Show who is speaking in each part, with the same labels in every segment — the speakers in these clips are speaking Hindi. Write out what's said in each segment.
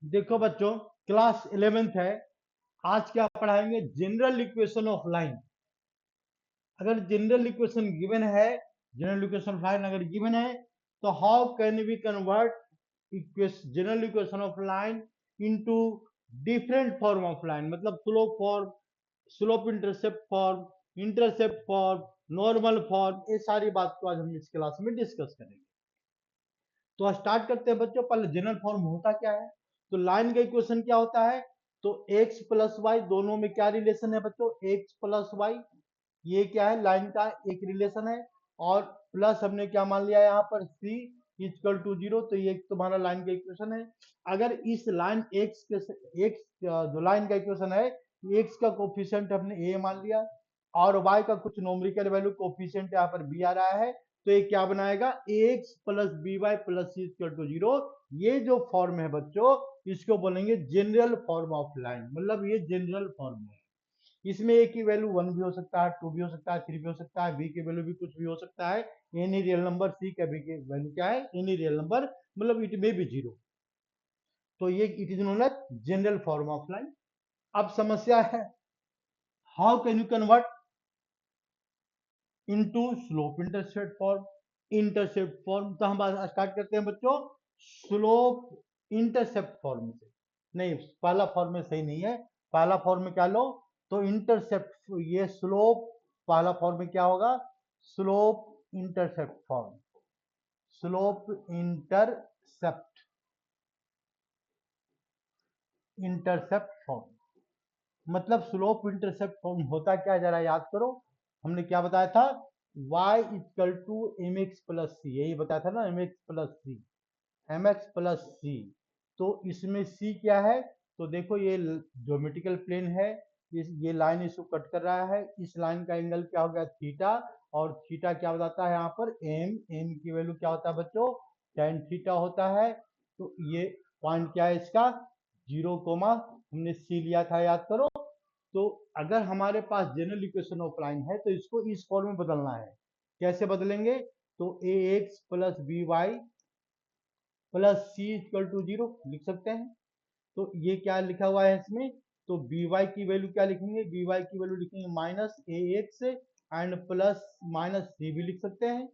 Speaker 1: देखो बच्चों, क्लास 11th है। आज क्या पढ़ाएंगे? General equation of line. अगर जनरल इक्वेशन गिवन है, जनरल इक्वेशन ऑफ लाइन अगर गिवन है, तो how can we convert general equation of line into different form of line, मतलब slope form, slope intercept form, normal form, ये सारी बात को आज हम इस क्लास में डिस्कस करेंगे। तो स्टार्ट करते हैं बच्चों। पहले जनरल फॉर्म होता क्या है? तो लाइन का इक्वेशन क्या होता है? तो x प्लस वाई, दोनों में क्या रिलेशन है बच्चों? x प्लस वाई, ये क्या है? लाइन का एक रिलेशन है। और प्लस हमने क्या मान लिया यहाँ पर? c इक्वल टू 0, तो ये तुम्हारा लाइन का इक्वेशन है। अगर इस लाइन x जो लाइन का इक्वेशन है, x का कोफिशिएंट हमने a मान लिया, और y का कुछ नोमरिकल वैल्यू कोफिशिएंट यहाँ पर b आ रहा है, तो ये क्या बनाएगा? ax plus B Y plus C equal to 0। ये जो फॉर्म है बच्चों, इसको बोलेंगे जनरल फॉर्म ऑफ लाइन, मतलब ये जनरल फॉर्म है। इसमें ए की वैल्यू 1 भी हो सकता है, 2 भी हो सकता है, 3 भी हो सकता है, बी की वैल्यू भी कुछ भी हो सकता है, एनी रियल नंबर। सी का भी की वैल्यू क्या है? एनी रियल नंबर, मतलब इट मे बी 0। तो ये it is known as general form of line. अब समस्या है, how can you convert into slope intercept form. Intercept form, तो हम स्टार्ट करते हैं बच्चों स्लोप इंटरसेप्ट फॉर्म से। नहीं, पहला फॉर्म में सही नहीं है। पहला फॉर्म में क्या लो? तो इंटरसेप्ट, ये स्लोप, पहला फॉर्म में क्या होगा? Slope intercept form, slope intercept, intercept form, मतलब स्लोप इंटरसेप्ट फॉर्म होता क्या, जरा याद करो। हमने क्या बताया था? y equal to M X plus C, यही बताया था ना, M X plus C, M X plus C. तो इसमें c क्या है? तो देखो ये ज्योमेट्रिकल प्लेन है, ये लाइन इसको कट कर रहा है, इस लाइन का एंगल क्या हो गया? थीटा। और थीटा क्या बताता है यहाँ पर? एम की वैल्यू क्या होता है बच्चों? टेन थीटा होता है। तो ये पॉइंट क्या है इसका? 0, हमने सी लिया था, याद करो। तो अगर हमारे पास जनरल इक्वेशन ऑफ लाइन है, तो इसको इस फॉर्म में बदलना है। कैसे बदलेंगे? तो A x plus B Y plus C equal to 0 लिख सकते हैं। तो ये क्या लिखा हुआ है इसमें? तो बी वाई की वैल्यू क्या लिखेंगे? बी वाई की वैल्यू लिखेंगे minus A X and plus minus C भी लिख सकते हैं।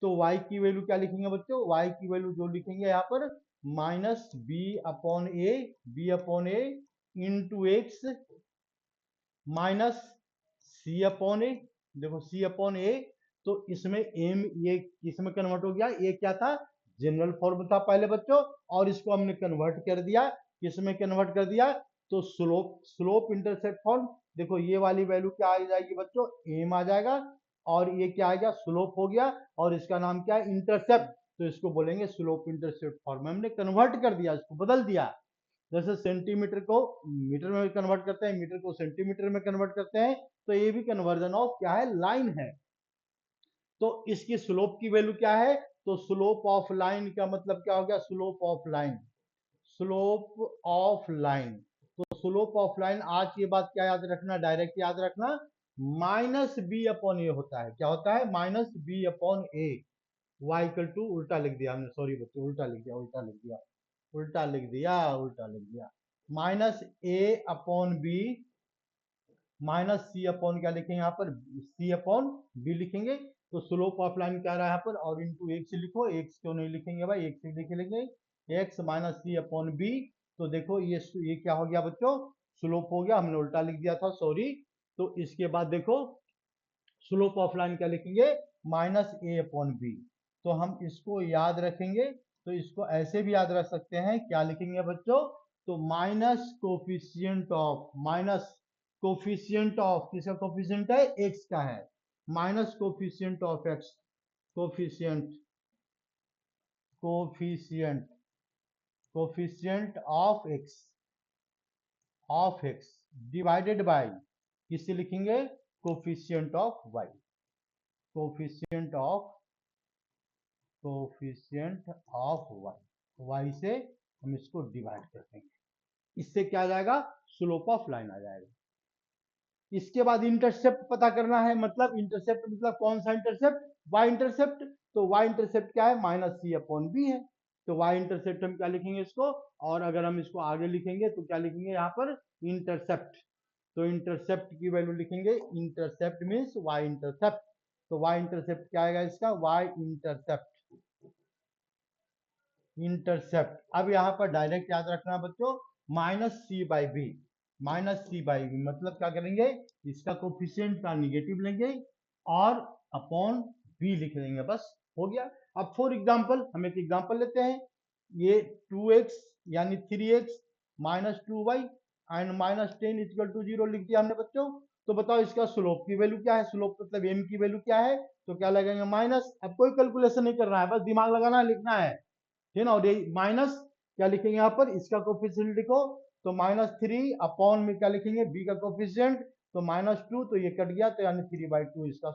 Speaker 1: तो y की वैल्यू क्या लिखेंगे बच्चों? y की वैल्यू जो लिखेंगे यहाँ पर माइनस बी अपॉन ए into x minus C upon ए। देखो सी अपॉन ए, तो इसमें एम, ये इसमें कन्वर्ट हो गया। ये क्या था? जनरल फॉर्म था पहले बच्चों, और इसको हमने कन्वर्ट कर दिया। किसमें कन्वर्ट कर दिया? तो स्लोप इंटरसेप्ट फॉर्म। देखो ये वाली वैल्यू क्या आ जाएगी बच्चों? एम आ जाएगा, और ये क्या आ गया? स्लोप हो गया, और इसका नाम क्या है? इंटरसेप्ट। तो इसको बोलेंगे स्लोप इंटरसेप्ट फॉर्म। हमने कन्वर्ट कर दिया, इसको बदल दिया। जैसे सेंटीमीटर को मीटर में कन्वर्ट करते हैं, मीटर को सेंटीमीटर में कन्वर्ट करते हैं, तो ये भी कन्वर्जन ऑफ क्या है? लाइन है। तो इसकी स्लोप की वैल्यू क्या है? तो स्लोप ऑफ लाइन का मतलब क्या हो गया? Slope of line, slope of line. तो स्लोप ऑफ लाइन, आज की बात क्या याद रखना, डायरेक्ट याद रखना, माइनस बी अपॉन ए होता है। क्या होता है? Minus B upon A. Y equal to, उल्टा लिख दिया हमने, सॉरी बच्चों, उल्टा लिख दिया, उल्टा लिख दिया, उल्टा लिख दिया, उल्टा लिख दिया। माइनस ए upon B minus C upon क्या लिखेंगे यहाँ पर? सी अपॉन बी लिखेंगे। तो स्लोप ऑफ लाइन क्या रहा है यहाँ पर? और इंटू एक्स लिखो, एक्स क्यों नहीं लिखेंगे भाई? एक्स लिख लेंगे, x minus C upon B. तो देखो ये क्या हो गया बच्चों? स्लोप हो गया, हमने उल्टा लिख दिया था, सॉरी। तो इसके बाद देखो स्लोप ऑफ लाइन क्या लिखेंगे? माइनस ए अपॉन बी। तो हम इसको याद रखेंगे, तो इसको ऐसे भी याद रख सकते हैं, क्या लिखेंगे बच्चों? तो minus coefficient of, minus coefficient of, किसका कोफिशियंट है? एक्स का है। Minus coefficient of X, coefficient, coefficient, coefficient of X divided by, किससे लिखेंगे? Coefficient of Y, coefficient of, coefficient of Y, Y से हम इसको डिवाइड कर देंगे। इससे क्या आ जाएगा? स्लोप ऑफ लाइन आ जाएगा। इसके बाद इंटरसेप्ट पता करना है, मतलब इंटरसेप्ट मतलब कौन सा इंटरसेप्ट? Y intercept. तो वाई इंटरसेप्ट क्या है? माइनस सी अपॉन बी है। तो y इंटरसेप्ट हम क्या लिखेंगे इसको, और अगर हम इसको आगे लिखेंगे तो क्या लिखेंगे यहाँ पर इंटरसेप्ट। तो इंटरसेप्ट की वैल्यू लिखेंगे, इंटरसेप्ट मीन्स y इंटरसेप्ट। तो y इंटरसेप्ट क्या आएगा इसका, y इंटरसेप्ट, इंटरसेप्ट। अब यहाँ पर डायरेक्ट याद रखना बच्चों, minus C by B, minus C by B मतलब क्या करेंगे, इसका कोफिशिएंट का निगेटिव लेंगे और अपॉन बी लिख देंगे, बस हो गया। अब फॉर एग्जांपल हम एक एग्जांपल लेते हैं, ये 2x यानी 3x minus 2y and minus 10 equal to 0 लिख दिया हमने बच्चों। तो बताओ इसका स्लोप की वैल्यू क्या है, स्लोप मतलब m की वैल्यू क्या है, तो क्या लगेंगे माइनस। अब कोई कैलकुलेशन नहीं करना है, बस दिमाग लगाना है, लिखना है, ठीक ना। और ये माइनस क्या लिखेंगे यहाँ पर, इसका कोफिशिएंट लिखो, तो माइनस 3 अपॉन में क्या लिखेंगे b का कोफिशिएंट, तो माइनस 2, तो ये कट गया, तो यानी 3/2 इसका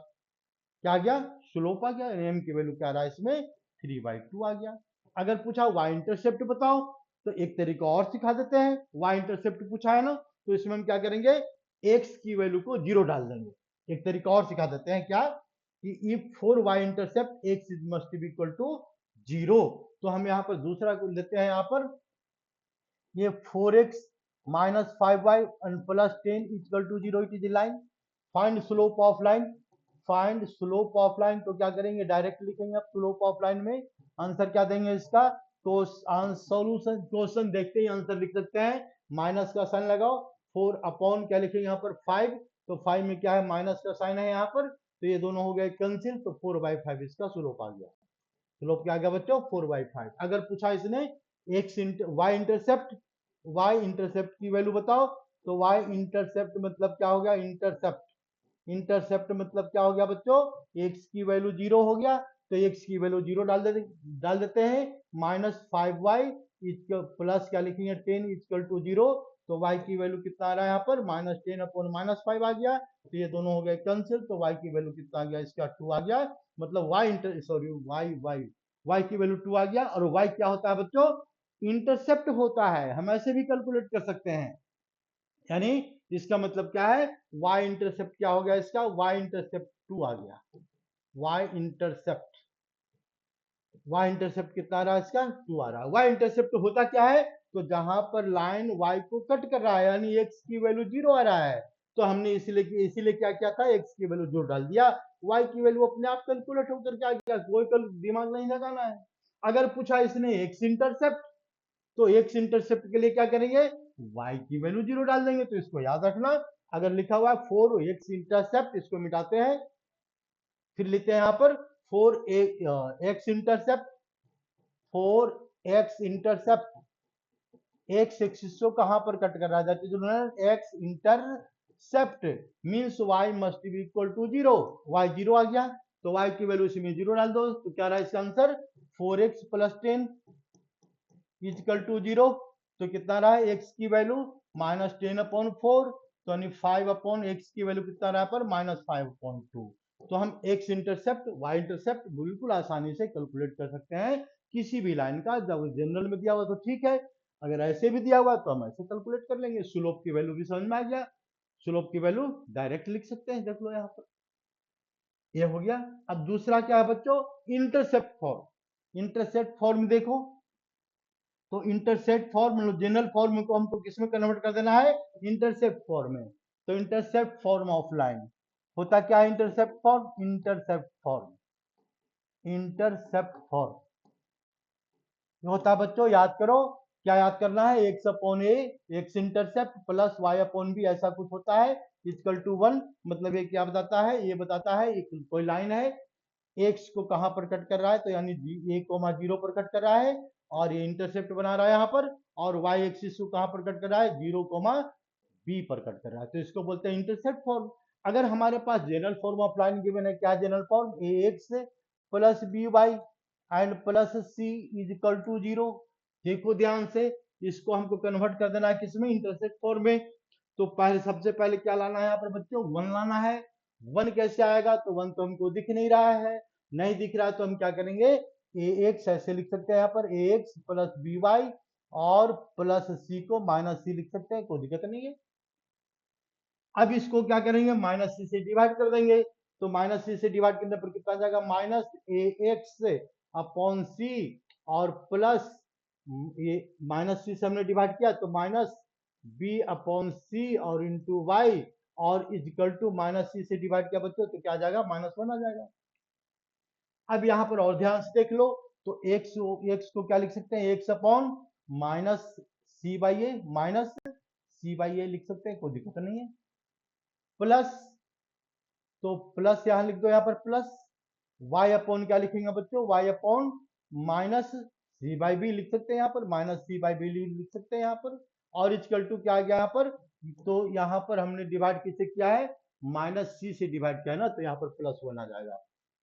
Speaker 1: क्या आ गया, स्लोप आ गया। एम की वैल्यू क्या आ रहा है इसमें, 3/2 आ गया। अगर पूछा y इंटरसेप्ट बताओ, तो एक तरीका और सिखा देते हैं। y इंटरसेप्ट पूछा है ना, तो इसमें हम क्या करेंगे, x की वैल्यू को 0 डाल देंगे। एक तरीका और सिखा देते हैं, क्या कि if for y intercept x must be equal to 0, तो हम यहाँ पर दूसरा को लेते हैं, यहाँ पर ये 4x minus 5y and plus 10 equal to 0, it is line. Find slope of line, find slope of line, तो क्या करेंगे, डायरेक्ट लिखेंगे अब स्लोप ऑफ लाइन में आंसर क्या देंगे इसका, तो सॉल्यूशन क्वेश्चन देखते ही आंसर लिख सकते हैं। माइनस का साइन लगाओ, 4 अपॉन क्या लिखेंगे यहाँ पर 5, तो 5 में क्या है, माइनस का साइन है यहाँ पर, तो ये दोनों हो गए कैंसिल, तो 4/5 इसका स्लोप आ गया। स्लोप क्या आ गया बच्चों, 4/5। अगर पूछा इसने x y intercept, Y intercept की वैल्यू बताओ, तो वाई इंटरसेप्ट मतलब क्या हो गया, इंटरसेप्ट, इंटरसेप्ट मतलब क्या हो गया बच्चों, एक्स की वैल्यू 0 हो गया, तो एक्स की वैल्यू 0 डाल देते हैं, माइनस 5y प्लस क्या लिखेंगे 10 इक्वल टू 0, तो y की वैल्यू कितना आ रहा है यहाँ पर, माइनस 10 अपॉन माइनस 5 आ गया, तो ये दोनों हो गए कैंसिल, तो y की वैल्यू कितना आ गया इसका 2 आ गया। मतलब y इंटर सॉरी y की वैल्यू 2 आ गया। और y क्या होता है बच्चों, इंटरसेप्ट होता है, हम ऐसे भी कैलकुलेट कर सकते हैं। यानी इसका मतलब क्या है, y इंटरसेप्ट क्या हो गया इसका, y इंटरसेप्ट 2 आ गया, y इंटरसेप्ट, y इंटरसेप्ट कितना आ रहा है इसका, 2 आ रहा है। y इंटरसेप्ट होता क्या है, तो जहां पर लाइन y को कट कर रहा है, यानी x की वैल्यू 0 आ रहा है, तो हमने इसीलिए क्या किया था, x की वैल्यू 0 डाल दिया, y की वैल्यू अपने आप कैलकुलेट होकर क्या गया, कोई दिमाग नहीं लगाना है। अगर पूछा इसने x इंटरसेप्ट, तो x इंटरसेप्ट के लिए क्या करेंगे, y की वैल्यू 0 डाल देंगे, तो इसको याद रखना। अगर लिखा हुआ है 4x इंटरसेप्ट, इसको मिटाते हैं, फिर लिखते हैं यहाँ पर 4x intercept, 4x intercept, x axis को कहां पर कट कर रहा है, that is x intercept means y must be equal to 0, y 0 आ गया, तो y की वैल्यू इसमें 0 डाल दो, तो क्या रहा इसका answer 4x plus 10 equal to 0, तो कितना रहा है x की वैल्यू माइनस 10 अपॉन 4, तो यानी 5 अपॉन x की वैल्यू कितना रहा पर माइनस 5 अपॉन 2। तो हम x इंटरसेप्ट y इंटरसेप्ट बिल्कुल आसानी से कैलकुलेट कर सकते हैं किसी भी लाइन का। जब जनरल में दिया हुआ तो ठीक है, अगर ऐसे भी दिया हुआ तो हम ऐसे कैलकुलेट कर लेंगे। स्लोप की वैल्यू भी समझ में आ गया, स्लोप की वैल्यू डायरेक्ट लिख सकते हैं, देख लो यहाँ पर, ये हो गया। अब दूसरा क्या है बच्चों, इंटरसेप्ट फॉर्म। इंटरसेप्ट फॉर्म देखो, तो इंटरसेप्ट फॉर्म जनरल फॉर्म को हमको किसमें कन्वर्ट कर देना है, इंटरसेप्ट फॉर्म में। तो इंटरसेप्ट फॉर्म ऑफ लाइन होता क्या है, intercept form, intercept form, intercept form होता है बच्चों, याद करो, क्या याद करना है, X upon A, X intercept plus Y upon B, ऐसा कुछ होता है इक्वल टू 1। मतलब ये क्या बताता है, ये बताता है एक कोई लाइन है, एक्स को कहां पर कट कर रहा है, तो यानी ए कोमा 0 पर कट कर रहा है, और ये इंटरसेप्ट बना रहा है यहाँ पर, और वाई एक्सिस को कहां पर कट कर रहा है, 0 कोमा बी पर कट कर रहा है, तो इसको बोलते हैं इंटरसेप्ट फॉर्म। अगर हमारे पास general form of line given है, क्या general form, A x plus B Y and plus C is equal to 0। देखो ध्यान से, इसको हमको कन्वर्ट कर देना है किसमें, इंटरसेप्ट फॉर्म में। तो पहले सबसे पहले क्या लाना है यहाँ पर बच्चों, 1 लाना है। 1 कैसे आएगा, तो 1 तो हमको दिख नहीं रहा है, नहीं दिख रहा है, तो हम क्या करेंगे, ए एक्स ऐसे लिख सकते हैं यहाँ पर, ए एक्स प्लस बी वाई और प्लस सी को माइनस सी लिख सकते हैं, कोई दिक्कत नहीं है। अब इसको क्या करेंगे, माइनस सी से डिवाइड कर देंगे, तो माइनस सी से डिवाइड करने पर कितना जाएगा, माइनस ए एक्स अपॉन सी और प्लस ये माइनस सी से हमने डिवाइड किया तो माइनस बी अपॉन सी और इंटू वाई और इजिकल टू माइनस सी से डिवाइड किया बच्चों तो क्या आ जाएगा -1 आ जाएगा। अब यहाँ पर और ध्यान से देख लो तो एक्स को क्या लिख सकते हैं X upon minus C by A minus C by A लिख सकते हैं, कोई दिक्कत नहीं है। प्लस तो प्लस यहाँ लिख दो, यहाँ पर प्लस y अपॉन क्या लिखेंगे बच्चों y upon minus C by b लिख सकते हैं, यहाँ पर माइनस सी बाई बी लिख सकते हैं यहाँ पर। और इक्वल टू क्या आ गया यहाँ पर, तो यहाँ पर हमने डिवाइड किससे किया है माइनस सी से डिवाइड किया है ना, तो यहाँ पर +1 आ जाएगा।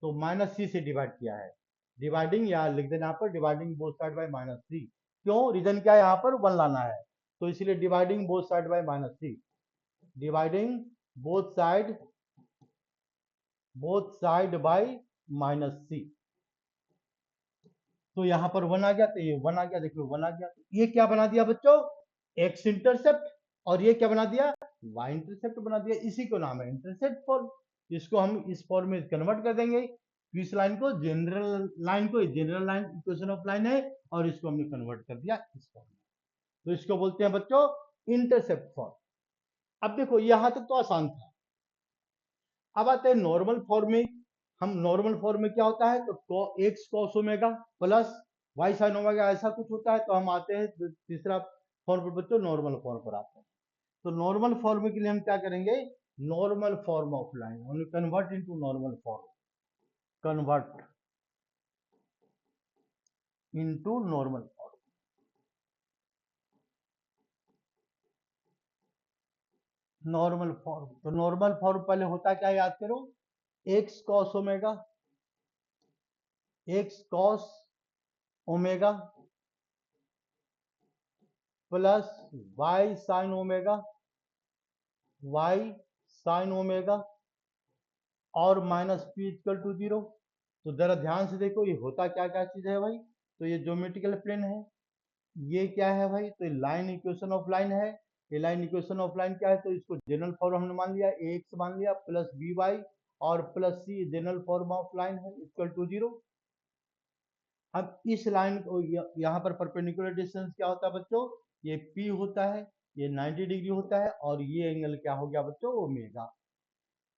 Speaker 1: तो माइनस सी से डिवाइड किया है, डिवाइडिंग यहाँ लिख देना यहाँ पर डिवाइडिंग बोथ साइड बाय -3। क्यों, रीजन क्या है यहाँ पर 1 लाना है, तो इसलिए dividing both side bye -3, dividing both side bye -c। तो यहाँ पर 1 आ गया, तो ये 1 आ गया, देखो 1 आ गया। तो ये क्या बना दिया बच्चों x इंटरसेप्ट, और ये क्या बना दिया y इंटरसेप्ट बना दिया, इसी को नाम है इंटरसेप्ट फॉर्म। इसको हम इस फॉर्म में कन्वर्ट कर देंगे, इस लाइन को general line equation of line है, और इसको हमने कन्वर्ट कर दिया इस फॉर्म में, तो इसको बोलते हैं बच्चों इंटरसेप्ट फॉर्म। अब देखो यहां तक तो आसान था। अब आते हैं नॉर्मल फॉर्म में। हम नॉर्मल फॉर्म में क्या होता है, तो x cos omega plus y sine omega ऐसा कुछ होता है। तो हम आते हैं तीसरा फॉर्म पर बच्चों, नॉर्मल फॉर्म पर आते हैं। तो नॉर्मल फॉर्म के लिए हम क्या करेंगे, normal form of line convert into normal form, convert into normal form. Normal form, तो नॉर्मल फॉर्म पहले होता क्या याद करो, x cos omega, x cos omega plus y sine omega, y sine omega और माइनस पी इक्वल टू 0। तो जरा ध्यान से देखो ये होता क्या क्या चीज है भाई, तो ये ज्योमेट्रिकल प्लेन है, ये क्या है भाई, तो लाइन इक्वेशन ऑफ लाइन है। ये लाइन इक्वेशन ऑफ लाइन क्या है, तो इसको जनरल फॉर्म हमने मान लिया एक्स मान लिया प्लस बी वाई और plus c general form of line है इक्वल टू 0। अब इस लाइन को यहाँ पर परपेंडिकुलर डिस्टेंस क्या होता है बच्चों, ये P होता है, ये 90 डिग्री होता है, और ये एंगल क्या हो गया बच्चों ओमेगा।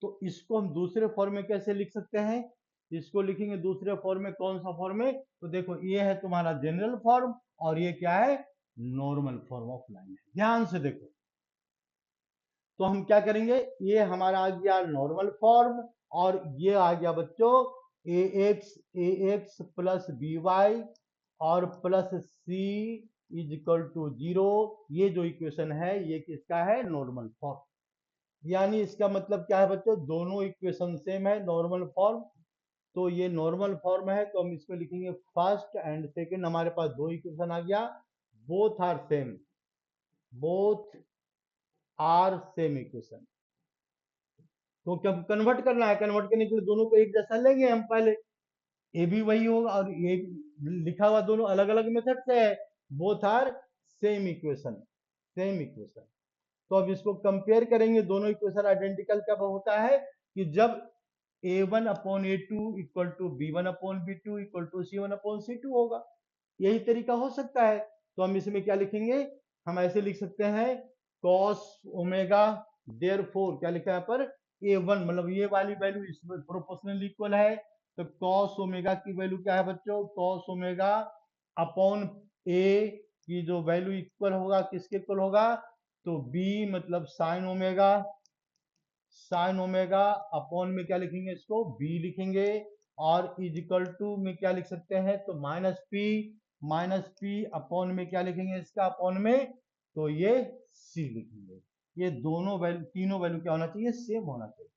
Speaker 1: तो इसको हम दूसरे फॉर्म में कैसे लिख सकते हैं, इसको लिखेंगे दूसरे फॉर्म में, कौन सा फॉर्म में, तो देखो ये है तुम्हारा जनरल फॉर्म और ये क्या है नॉर्मल फॉर्म ऑफ लाइन है। ध्यान से देखो, तो हम क्या करेंगे, ये हमारा आ गया नॉर्मल फॉर्म और ये आ गया बच्चों a x plus B y और plus C is equal to 0। ये जो इक्वेशन है ये किसका है नॉर्मल फॉर्म। यानी इसका मतलब क्या है बच्चों, दोनों इक्वेशन सेम है नॉर्मल फॉर्म। तो ये नॉर्मल फॉर्म है, तो हम इसमें लिखेंगे फर्स्ट एंड सेकंड, हमारे पास दो इक्वेशन आ गया, both are same, both are same equation. तो क्या कन्वर्ट करना है, कन्वर्ट करने के लिए दोनों को एक जैसा लेंगे हम पहले, ये भी वही होगा और ये लिखा हुआ दोनों अलग अलग मेथड से है, both are same equation, same equation. तो अब इसको कंपेयर करेंगे, दोनों इक्वेशन आइडेंटिकल कब होता है, कि जब a1 upon a2 equal to b1 upon b2 equal to c1 upon c2 होगा। यही तरीका हो सकता है। तो हम इसमें क्या लिखेंगे, हम ऐसे लिख सकते हैं cos ओमेगा, देयरफॉर क्या लिखा है यहाँ पर a1 मतलब ये वाली वैल्यू इसमें प्रोपोर्शनल इक्वल है, तो cos ओमेगा की वैल्यू क्या है बच्चों, cos ओमेगा अपॉन a की जो वैल्यू इक्वल होगा किसके इक्वल होगा, तो b मतलब sine omega, sine omega upon में क्या लिखेंगे इसको b लिखेंगे, और इज इक्वल टू में क्या लिख सकते हैं, तो माइनस पी अपॉन में क्या लिखेंगे इसका अपॉन में, तो ये c लिखेंगे। ये दोनों वैल्यू तीनों वैल्यू क्या होना चाहिए सेम होना चाहिए,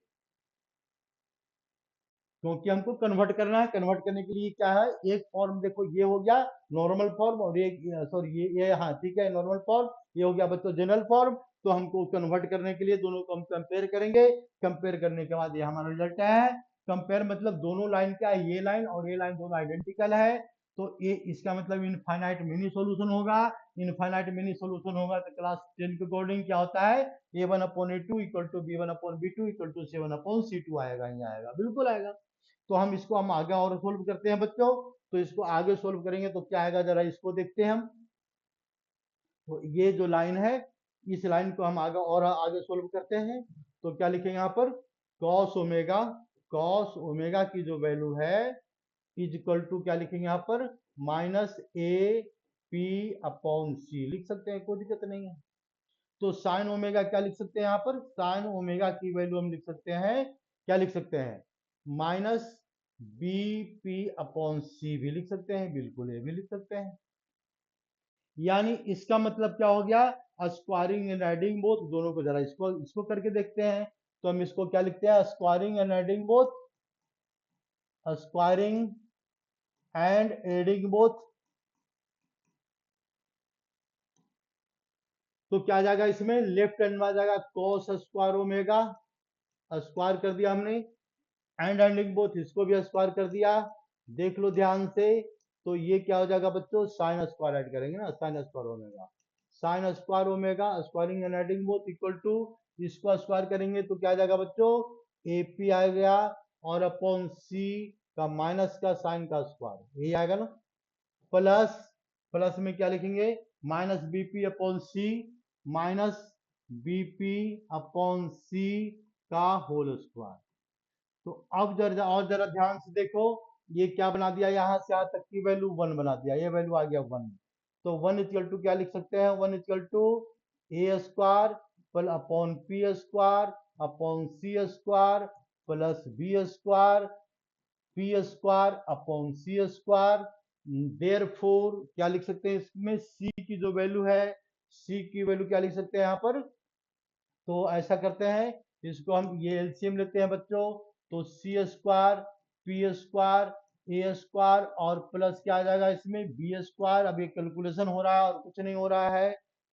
Speaker 1: क्योंकि हमको कन्वर्ट करना है। कन्वर्ट करने के लिए क्या है, एक फॉर्म देखो ये हो गया नॉर्मल फॉर्म और एक सॉरी ये हाँ ठीक है नॉर्मल फॉर्म, ये हो गया बच्चों जनरल फॉर्म। तो हमको कन्वर्ट करने के लिए दोनों को हम कंपेयर करेंगे, कंपेयर करने के बाद ये हमारा रिजल्ट है। कंपेयर मतलब दोनों लाइन क्या है, ये लाइन और ये लाइन दोनों आइडेंटिकल है, तो ये इसका मतलब इनफाइनाइट मिनी सॉल्यूशन होगा। इनफाइनाइट मिनी सॉल्यूशन होगा तो क्लास 10 के अकॉर्डिंग क्या होता है, a1 upon a2 equal to b1 upon b2 equal to c1 upon c2 आएगा, ये आएगा, बिल्कुल आएगा। तो हम इसको हम आगे और सोल्व करते हैं बच्चों। तो इसको आगे सोल्व करेंगे तो क्या आएगा, जरा इसको देखते हैं हम। तो ये जो लाइन है, इस लाइन को हम आगे और आगे सोल्व करते हैं। तो क्या लिखेंगे यहाँ पर, कॉस ओमेगा की जो वैल्यू है इज इक्वल टू क्या लिखेंगे यहाँ पर, माइनस ए पी अपॉन सी लिख सकते हैं, कोई दिक्कत नहीं है। तो साइन ओमेगा क्या लिख सकते हैं यहाँ पर, साइन ओमेगा की वैल्यू हम लिख सकते हैं, क्या लिख सकते हैं, माइनस बी पी अपॉन सी भी लिख सकते हैं, बिल्कुल ये भी लिख सकते हैं। यानी इसका मतलब क्या हो गया, स्क्वायरिंग एंड एडिंग बोथ दोनों को, जरा इसको इसको करके देखते हैं। तो हम इसको क्या लिखते हैं, squaring and adding both, squaring and adding both. तो क्या आ जाएगा इसमें, लेफ्ट हैंड में आ जाएगा cos स्क्वायर ओमेगा, स्क्वायर कर दिया हमने, एंड एंडिंग बोथ इसको भी स्क्वायर कर दिया। देख लो ध्यान से, तो ये क्या हो जाएगा बच्चों, साइन स्क्वायर ऐड करेंगे ना, sine square omega, sine square omega squaring and adding both equal to, इसको स्क्वायर करेंगे तो क्या आ जाएगा बच्चों, एपी आ गया, और अपॉन सी का माइनस का साइन का स्क्वायर, यही आएगा ना, प्लस, प्लस में क्या लिखेंगे, माइनस बीपी अपॉन सी, माइनस बीपी अपॉन सी का होल स्क्वायर। तो अब जरा और जरा ध्यान से देखो, ये क्या बना दिया, यहां से यहां तक की वैल्यू 1 बना दिया, ये वैल्यू आ गया 1। तो 1 इक्वल टू क्या लिख सकते हैं, 1 equal to a square plus upon p square upon c square plus B square p square upon c square. Therefore क्या लिख सकते हैं इसमें, सी की जो वैल्यू है, सी की वैल्यू क्या लिख सकते हैं यहाँ पर, तो ऐसा करते हैं, इसको हम ये एलसीएम लेते हैं बच्चों। तो सी स्क्वायर पी स्क्वायर ए स्क्वायर और प्लस क्या आ जाएगा इसमें, बी स्क्वायर। अब ये कैलकुलेशन हो रहा है और कुछ नहीं हो रहा है,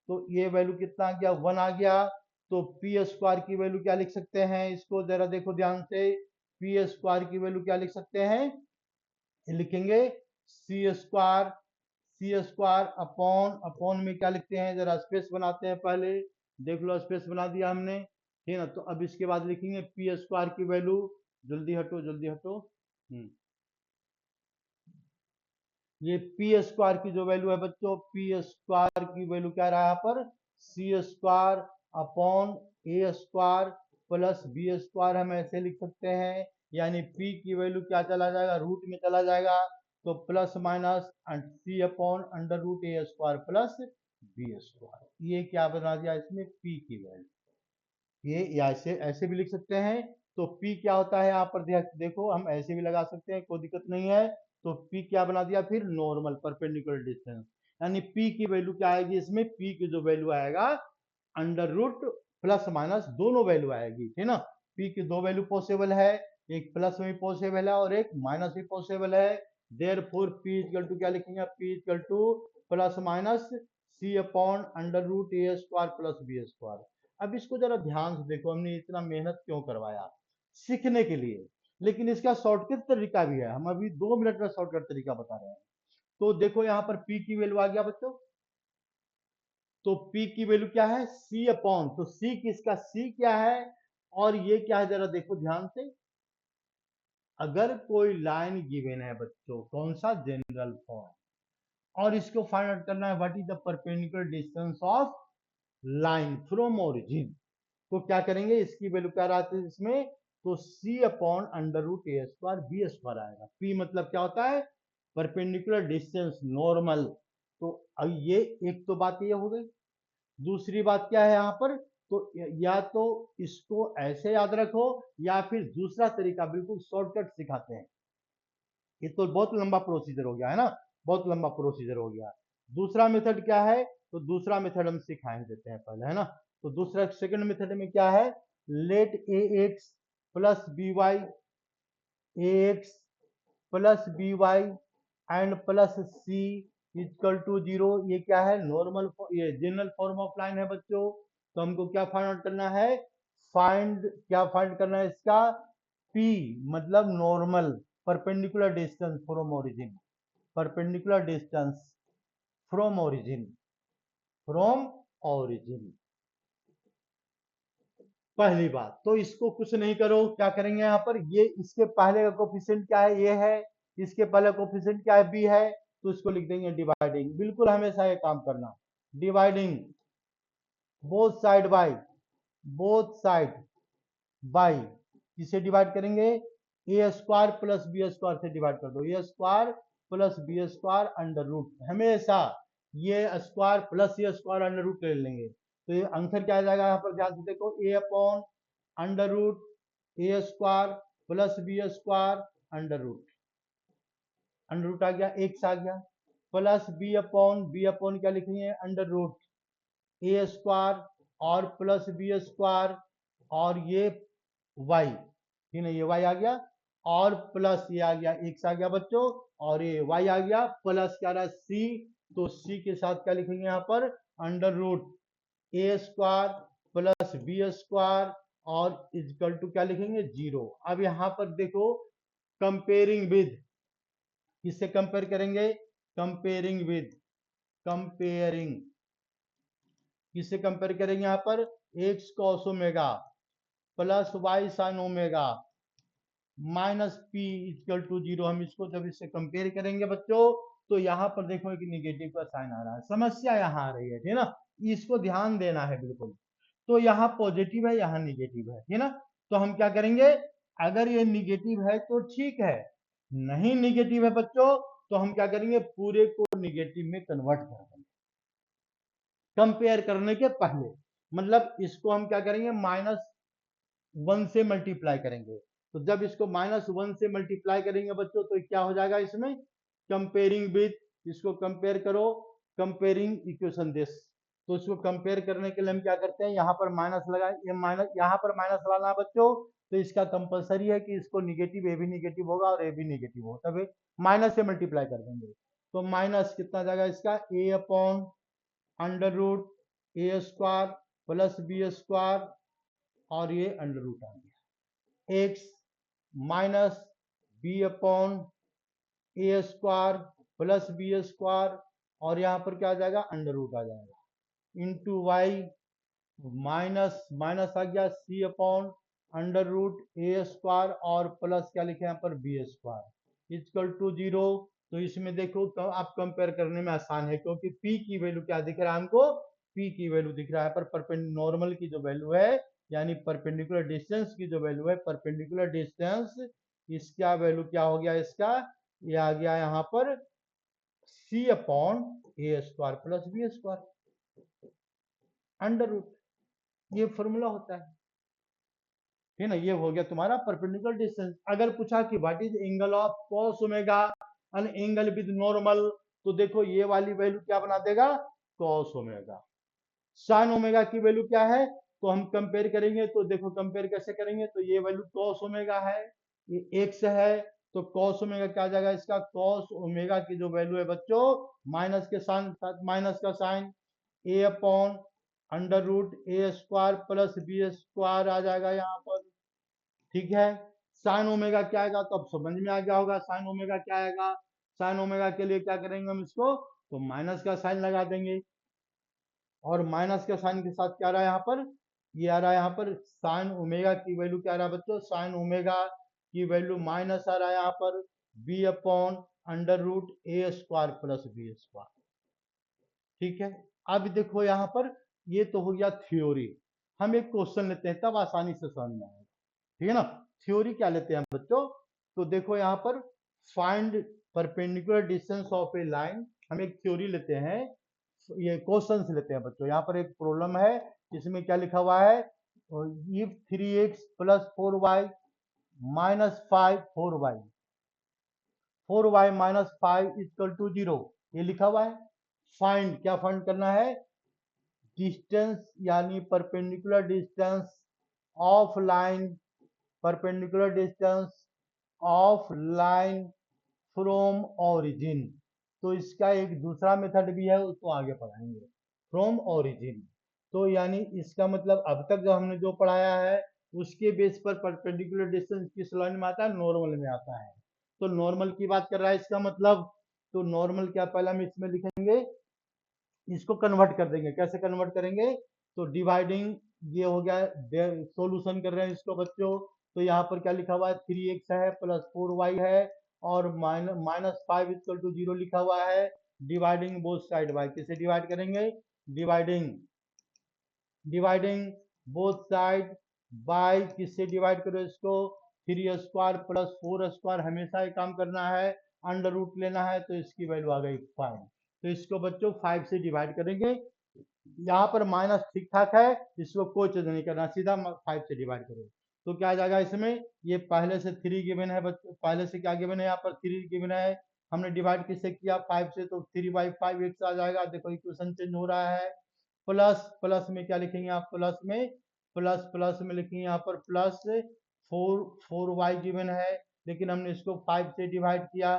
Speaker 1: तो ये वैल्यू कितना आ गया, 1 आ गया। तो पी स्क्वायर की वैल्यू क्या लिख सकते हैं, इसको जरा देखो ध्यान से, पी स्क्वायर की वैल्यू क्या लिख सकते हैं, लिखेंगे सी स्क्वायर अपॉन, अपॉन में क्या लिखते हैं, जरा स्पेस बनाते हैं पहले, देख लो स्पेस बना दिया हमने, ठीक है ना। तो अब इसके बाद लिखेंगे पी स्क्वायर की वैल्यू, जल्दी हटो जल्दी हटो, ये पी स्क्वायर की जो वैल्यू है बच्चों, पी स्क्वायर की वैल्यू क्या रहा है यहाँ पर, सी square upon A square plus B square, हम ऐसे लिख सकते हैं। यानी पी की वैल्यू क्या चला जाएगा, रूट में चला जाएगा, तो plus minus C upon under root ए स्क्वायर प्लस बी स्क्वायर, ये क्या बना दिया इसमें, पी की वैल्यू। ये या ऐसे ऐसे भी लिख सकते हैं। तो P क्या होता है यहाँ पर, देखो हम ऐसे भी लगा सकते हैं, कोई दिक्कत नहीं है। तो P क्या बना दिया फिर, नॉर्मल परपेंडिकुलर डिस्टेंस। यानी P की वैल्यू क्या आएगी इसमें, P की जो वैल्यू आएगा अंडर रूट प्लस माइनस दोनों वैल्यू आएगी, ठीक ना। P की दो वैल्यू पॉसिबल है, एक प्लस में पॉसिबल है और एक माइनस में पॉसिबल है। देयरफॉर P इक्वल टू क्या लिखेंगे, P equal to plus minus C upon under root A square plus B square. अब इसको जरा ध्यान से देखो, हमने इतना मेहनत क्यों करवाया, सीखने के लिए, लेकिन इसका शॉर्टकट तरीका भी है, हम अभी 2 मिनट में शॉर्टकट तरीका बता रहे हैं। तो देखो यहाँ पर P की वैल्यू आ गया बच्चों, तो P की वैल्यू क्या है, C अपॉन, तो C किसका, C क्या है और ये क्या है, जरा देखो ध्यान से। अगर कोई लाइन गिवन है बच्चों, कौन सा, जनरल फॉर्म, और इसको फाइंड आउट करना है what is the perpendicular distance of line from origin, तो क्या करेंगे, इसकी वैल्यू क्या रहती है इसमें, तो सी अपॉन अंडर रूट ए स्क्वायर बी स्क्वायर आएगा। पी मतलब क्या होता है, परपेंडिकुलर डिस्टेंस नॉर्मल। तो अब ये एक तो बात ये हो गई। दूसरी बात क्या है यहाँ पर, तो या तो इसको ऐसे याद रखो या फिर दूसरा तरीका बिल्कुल शॉर्टकट सिखाते हैं। ये तो बहुत लंबा प्रोसीजर हो गया है ना, बहुत लंबा प्रोसीजर हो गया। दूसरा मेथड क्या है, तो दूसरा मेथड हम सिखाएंगे देते हैं पहले, है ना। तो दूसरा सेकंड मेथड में क्या है, let a x plus B y, a x plus B Y and plus C equal to 0, ये क्या है, नॉर्मल, ये जनरल फॉर्म ऑफ लाइन है बच्चों। तो हमको क्या फाइंड आउट करना है, क्या फाइंड करना है इसका, P मतलब normal, perpendicular distance from origin, perpendicular distance from origin, from origin, पहली बात। तो इसको कुछ नहीं करो, क्या करेंगे यहाँ पर, ये इसके पहले का कोफिशिएंट क्या है, ये है, इसके पहले कोफिशिएंट क्या है, बी है, तो इसको लिख देंगे डिवाइडिंग। बिल्कुल हमेशा ये काम करना, dividing both side by, both side by, किसे डिवाइड करेंगे, A square plus B square से डिवाइड कर दो, A square plus B square under root, हमेशा ये स्क्वायर प्लस ये स्क्वायर अंडर रूट ले लेंगे, तो ये आंसर क्या आ जाएगा यहाँ पर, ध्यान से देखो, A upon under root A square plus B square under root आ गया, एक्स आ गया, प्लस बी अपॉन क्या लिखेंगे, अंडर रूट ए स्क्वायर और प्लस बी स्क्वायर और ये वाई, ठीक है, ये वाई आ गया, और प्लस ये आ गया एक्स आ गया बच्चों, और ये वाई आ गया, प्लस क्या रहा सी, तो सी के साथ क्या लिखेंगे यहाँ पर, अंडर रूट ए स्क्वायर प्लस बी स्क्वायर और इजकल टू क्या लिखेंगे, जीरो। अब यहाँ पर देखो, कंपेयरिंग विद, किससे कंपेयर करेंगे, कंपेयरिंग किससे कंपेयर करेंगे यहाँ पर, x cos omega plus y sine omega minus p equal to zero. हम इसको जब इससे कंपेयर करेंगे बच्चों, तो यहाँ पर देखो एक निगेटिव का साइन आ रहा है, समस्या यहाँ आ रही है, ठीक है ना, इसको ध्यान देना है बिल्कुल। तो यहाँ पॉजिटिव है, यहाँ निगेटिव है, ठीक है ना, तो हम क्या करेंगे, अगर ये निगेटिव है तो ठीक है, नहीं निगेटिव है बच्चों, तो हम क्या करेंगे, पूरे को निगेटिव में कन्वर्ट कर देंगे कंपेयर करने के पहले, मतलब इसको हम क्या करेंगे, -1 से मल्टीप्लाई करेंगे, तो जब इसको -1 से मल्टीप्लाई करेंगे बच्चों, तो क्या हो जाएगा इसमें, कंपेयरिंग विथ, इसको कंपेयर करो, कंपेयरिंग इक्वेशन दिस, तो इसको कंपेयर करने के लिए हम क्या करते हैं, यहाँ पर माइनस लगाए, ये माइनस, यहाँ पर माइनस लाना है बच्चों, तो इसका कंपलसरी है कि इसको निगेटिव, ए भी निगेटिव होगा और ए भी निगेटिव होगा, तब माइनस से मल्टीप्लाई कर देंगे, तो माइनस कितना जाएगा इसका, ए अपॉन अंडर रूट ए स्क्वायर प्लस बी स्क्वायर और ये अंडर रूट आ गया, x minus B upon A square plus B square और यहाँ पर क्या आ जाएगा, अंडर रूट आ जाएगा, इंटू वाई माइनस माइनस आ गया, सी अपॉन अंडर रूट ए स्क्वायर और प्लस क्या लिखे यहाँ पर, b square equal to zero. तो इसमें देखो तो आप कंपेयर करने में आसान है, क्योंकि पी की वैल्यू क्या दिख रहा है हमको, पी की वैल्यू दिख रहा है, पर नॉर्मल की जो वैल्यू है, यानी परपेंडिकुलर डिस्टेंस की जो वैल्यू है, परपेंडिकुलर डिस्टेंस, इसका वैल्यू क्या हो गया, इसका ये आ गया यहाँ पर C upon A square plus B square under root, ये फॉर्मूला होता है, ठीक है ना, ये हो गया तुम्हारा परपेंडिकुलर डिस्टेंस। अगर पूछा कि what is angle of cos omega and angle with normal, तो देखो ये वाली वैल्यू क्या बना देगा, कॉस ओमेगा। साइन ओमेगा की वैल्यू क्या है, तो हम कंपेयर करेंगे, तो देखो कंपेयर कैसे करेंगे, तो ये वैल्यू कॉस ओमेगा है, ये एक्स है, तो कॉस ओमेगा क्या आ जाएगा इसका, कॉस ओमेगा की जो वैल्यू है बच्चों, माइनस के साइन, माइनस का साइन, ए अपॉन अंडर रूट ए स्क्वायर प्लस बी स्क्वायर आ जाएगा यहाँ पर, ठीक है। साइन ओमेगा क्या आएगा, तो अब समझ में आ गया होगा साइन ओमेगा क्या आएगा, साइन ओमेगा के लिए क्या करेंगे हम इसको, तो माइनस का साइन लगा देंगे, और माइनस के साइन के साथ क्या आ रहा है यहाँ पर, ये आ रहा है यहाँ पर साइन ओमेगा की वैल्यू क्या आ रहा है बच्चों, साइन ओमेगा की वैल्यू माइनस आ रहा है यहाँ पर बी अपॉन अंडर रूट ए स्क्वायर प्लस बी स्क्वायर, ठीक है। अब देखो यहाँ पर ये तो हो गया थ्योरी, हम एक क्वेश्चन लेते हैं तब आसानी से समझ में आएगा, ठीक है ना। थ्योरी क्या लेते हैं बच्चों, तो देखो यहाँ पर find perpendicular distance of a line, हम एक थ्योरी लेते हैं, ये क्वेश्चंस लेते हैं बच्चों। यहाँ पर एक प्रॉब्लम है, इसमें क्या लिखा हुआ है, if 3x plus 4y minus 5 4y minus 5 equal to 0, ये लिखा हुआ है। फाइंड, क्या फाइंड करना है, डिस्टेंस यानी perpendicular distance of line, perpendicular distance of line from origin. तो इसका एक दूसरा मेथड भी है, उसको आगे पढ़ाएंगे, फ्रॉम ओरिजिन। तो यानी इसका मतलब अब तक जो हमने जो पढ़ाया है उसके बेस पर परपेंडिकुलर डिस्टेंस किस लाइन में आता है, नॉर्मल में आता है, तो नॉर्मल की बात कर रहा है इसका मतलब, तो नॉर्मल क्या पहले हम इसमें लिखेंगे, इसको कन्वर्ट कर देंगे, कैसे कन्वर्ट करेंगे, तो डिवाइडिंग, ये हो गया, सॉल्यूशन कर रहे हैं इसको बच्चों, तो यहाँ पर क्या लिखा हुआ है, 3x है प्लस 4y है और -5 = 0 लिखा हुआ है। डिवाइडिंग बोथ साइड बाय, किसे डिवाइड करेंगे? डिवाइडिंग बोथ साइड बाय, किससे डिवाइड करो इसको? 3² + 4² हमेशा ही काम करना है, अंडर रूट लेना है, तो इसकी वैल्यू आ गई 5। तो इसको बच्चों 5 से डिवाइड करेंगे। यहाँ पर माइनस ठीक ठाक है, इसको कोई चीज नहीं करना, सीधा 5 से डिवाइड करो। तो क्या आ जाएगा इसमें? ये पहले से 3 गिवन है बच्चों, पहले से क्या गिवन है? यहाँ पर 3 गिवन है, हमने डिवाइड किससे किया? 5 से, तो 3/5 x आ जाएगा। देखो इक्वेशन चेंज हो रहा है। प्लस में क्या लिखेंगे आप? प्लस में लिखेंगे यहाँ पर प्लस 4y गिवन है, लेकिन हमने इसको 5 से डिवाइड किया,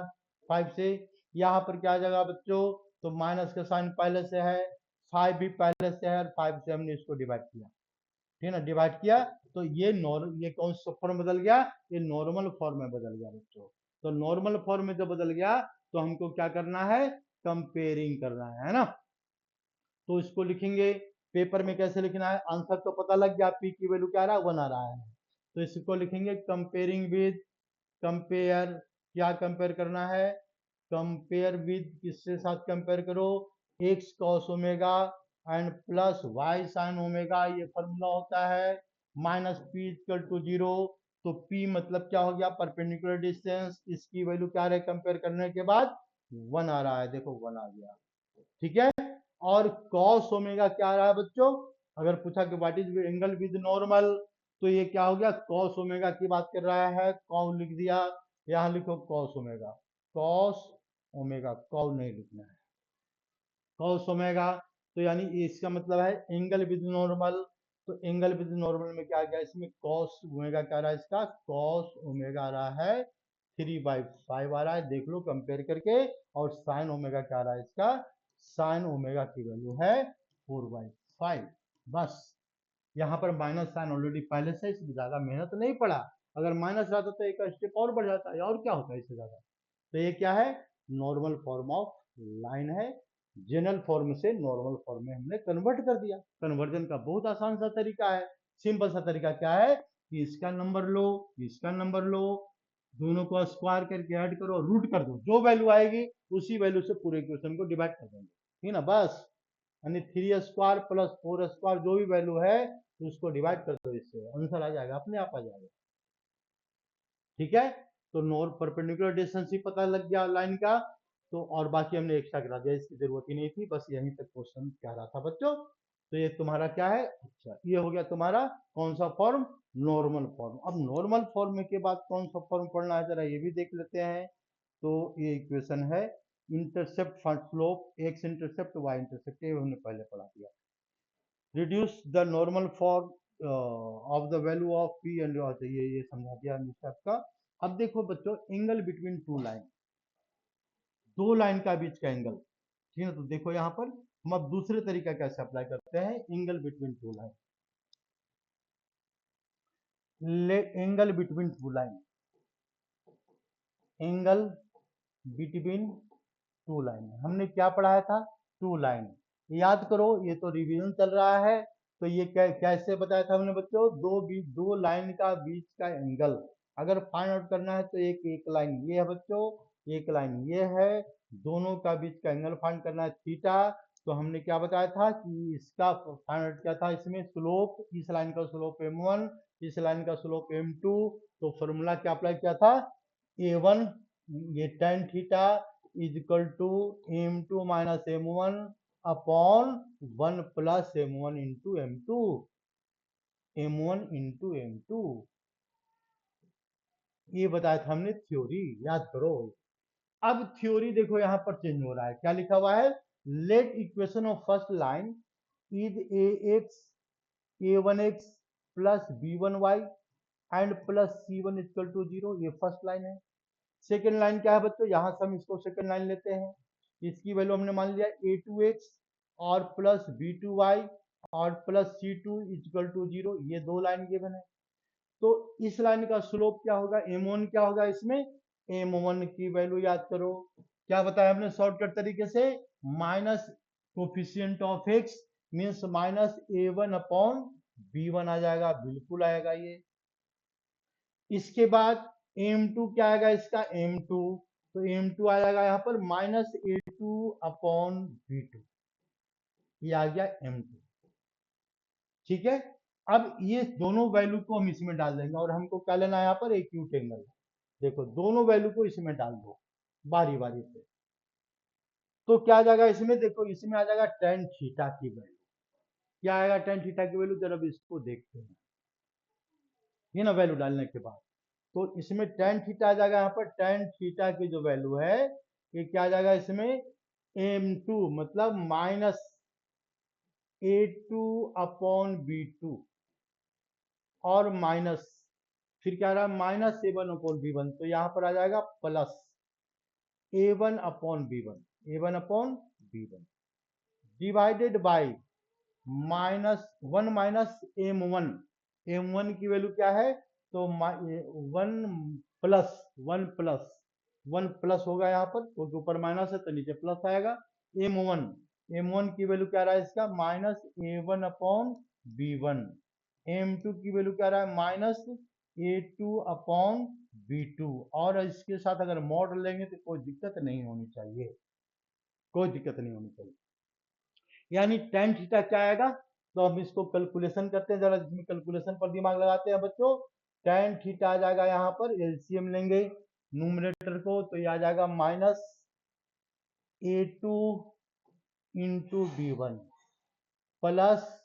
Speaker 1: 5 से। यहाँ पर क्या आ जाएगा बच्चों? तो माइनस का साइन पहले से है, 5 भी पहले से है, और 5 से हमने इसको डिवाइड किया, ठीक है ना? डिवाइड किया तो ये कौन सा फॉर्म बदल गया? ये नॉर्मल फॉर्म में बदल गया बच्चों। तो नॉर्मल फॉर्म में जब बदल गया तो हमको क्या करना है? कंपेयरिंग करना है ना? तो इसको लिखेंगे पेपर में, कैसे लिखना है? आंसर तो पता लग गया, पी की वैल्यू क्या आ रहा है? 1 आ रहा है। तो इसको लिखेंगे कंपेयरिंग विद, कंपेयर, क्या कंपेयर करना है? कंपेयर विद, किससे साथ कंपेयर करो? x cos omega and plus y sin omega, ये फॉर्मूला होता है। -p = 0, तो p मतलब क्या हो गया? परपेंडिकुलर डिस्टेंस, इसकी वैल्यू क्या आ रहा है? कंपेयर करने के बाद 1 आ रहा है, देखो 1 आ गया, ठीक है। और cos ओमेगा क्या आ रहा है बच्चों? अगर पूछा कि what is angle with normal, तो ये क्या हो गया? cos ओमेगा की बात कर रहा है, कॉस लिख दिया, यहां लिखो cos omega, cos omega, cos नहीं लिखना है, cos ओमेगा। तो यानी इसका मतलब है एंगल विद नॉर्मल। तो एंगल विद नॉर्मल में क्या आ गया? इसमें cos ओमेगा क्या आ रहा है? इसका cos ओमेगा आ रहा है 3/5 आ रहा है, देख लो कंपेयर करके। और साइन ओमेगा क्या आ रहा है? इसका साइन ओमेगा की वैल्यू है 4/5। बस यहाँ पर माइनस साइन ऑलरेडी पहले से, इसलिए ज्यादा मेहनत नहीं पड़ा। अगर माइनस रहता तो एक स्टेप और बढ़ जाता है, और क्या होता है इससे ज्यादा। तो ये क्या है? नॉर्मल फॉर्म ऑफ लाइन है, जनरल फॉर्म से नॉर्मल फॉर्म में हमने कन्वर्ट कर दिया। कन्वर्जन का बहुत आसान सा तरीका है, सिंपल सा तरीका क्या है? कि इसका नंबर लो, इसका नंबर लो, दोनों को स्क्वायर करके ऐड करो, रूट कर दो, जो वैल्यू आएगी उसी वैल्यू से पूरे इक्वेशन को डिवाइड कर देंगे, ठीक है ना? बस, यानी 3² + 4² जो भी वैल्यू है उसको डिवाइड कर दो, इससे आंसर आ जाएगा, अपने आप आ जाएगा, ठीक है। तो नॉर्थ परपेंडिकुलर डिस्टेंस ही पता लग गया लाइन का। तो और बाकी हमने एक्स्ट्रा करा दिया, इसकी जरूरत ही नहीं थी, बस यहीं तक क्वेश्चन कह रहा था बच्चों। तो ये तुम्हारा क्या है? अच्छा, ये हो गया तुम्हारा कौन सा फॉर्म? Normal form. अब नॉर्मल फॉर्म के बाद कौन सा फॉर्म पढ़ना है, जरा ये भी देख लेते हैं। तो ये इक्वेशन है intercept slope, x intercept Y intercept, ये हमने पहले पढ़ा दिया। Reduce the normal form of the value of p and, ये समझा दिया आपका। अब देखो बच्चों, एंगल बिटवीन टू लाइन, दो लाइन का बीच का एंगल, ठीक है ना? तो देखो यहाँ पर हम अब दूसरे तरीका कैसे अप्लाई करते हैं, angle between two line. Angle between two line, angle between two line, हमने क्या पढ़ाया था? टू लाइन, याद करो, ये तो रिवीजन चल रहा है। तो ये कैसे बताया था हमने बच्चों? दो लाइन का बीच का एंगल अगर फाइंड आउट करना है तो एक लाइन ये है बच्चों, एक लाइन ये है, दोनों का बीच का एंगल फाइंड करना है थीटा। तो हमने क्या बताया था कि इसका फाइंड आउट क्या था? इसमें स्लोप, इस लाइन का स्लोप m1, इस लाइन का स्लोप m2। तो फॉर्मूला क्या अप्लाई किया था? a1, ये tan theta is equal to m2 minus m1 upon 1 plus m1 into m2, m1 into m2, ये बताया था हमने थ्योरी, याद करो। अब थ्योरी देखो यहाँ पर चेंज हो रहा है, क्या लिखा हुआ है? Let equation of first line is ax a1x plus b1y and plus c1 equal to 0, ये फर्स्ट लाइन है। सेकेंड लाइन क्या है बच्चों? यहां से हम इसको सेकेंड लाइन लेते हैं, इसकी वैल्यू हमने मान लिया a2x और प्लस b2y और प्लस c2 इक्वल टू 0, ये दो लाइन गिवन है। तो इस लाइन का स्लोप क्या होगा? m1 क्या होगा इसमें? m1 की वैल्यू याद करो, क्या बताया हमने शॉर्टकट तरीके से? Minus coefficient of x means minus a1 upon b1 आ जाएगा, बिल्कुल आएगा ये। इसके बाद m2 क्या आएगा इसका m2, तो m2 आ जाएगा यहाँ पर -a2/b2, ये आ गया m2। ठीक है, अब ये दोनों वैल्यू को हम इसमें डाल देंगे और हमको क्या लेना है यहाँ पर एक्यूट एंगल। देखो दोनों वैल्यू को इसमें डाल दो बारी बारी से, तो क्या आ जाएगा इसमें, देखो इसमें आ जाएगा tan थीटा की वैल्यू। क्या आएगा tan थीटा की वैल्यू, जरा इसको देखते हैं, ये ना वैल्यू डालने के बाद, तो इसमें tan थीटा आ जाएगा, यहाँ पर tan थीटा की जो वैल्यू है ये क्या आ जाएगा इसमें m2 मतलब -a2/b2 और माइनस, फिर क्या रहा -a1/b1, तो यहाँ पर आ जाएगा प्लस a1/b1 डिवाइडेड बाई -1 की वैल्यू क्या है, तो 1 प्लस होगा यहाँ पर, क्योंकि ऊपर माइनस है तो नीचे प्लस आएगा। m1 की वैल्यू क्या रहा है इसका -a1/b1, m2 की वैल्यू क्या रहा है -a2/b2, और इसके साथ अगर मॉड लेंगे तो कोई दिक्कत नहीं होनी चाहिए, कोई दिक्कत नहीं होनी चाहिए। यानी tan थीटा क्या आएगा, तो हम इसको कैलकुलेशन करते हैं, जरा इसमें कैलकुलेशन पर दिमाग लगाते हैं बच्चों। tan थीटा आ जाएगा यहाँ पर, एलसीएम लेंगे न्यूमरेटर को, तो ये आ जाएगा -a2/b1 plus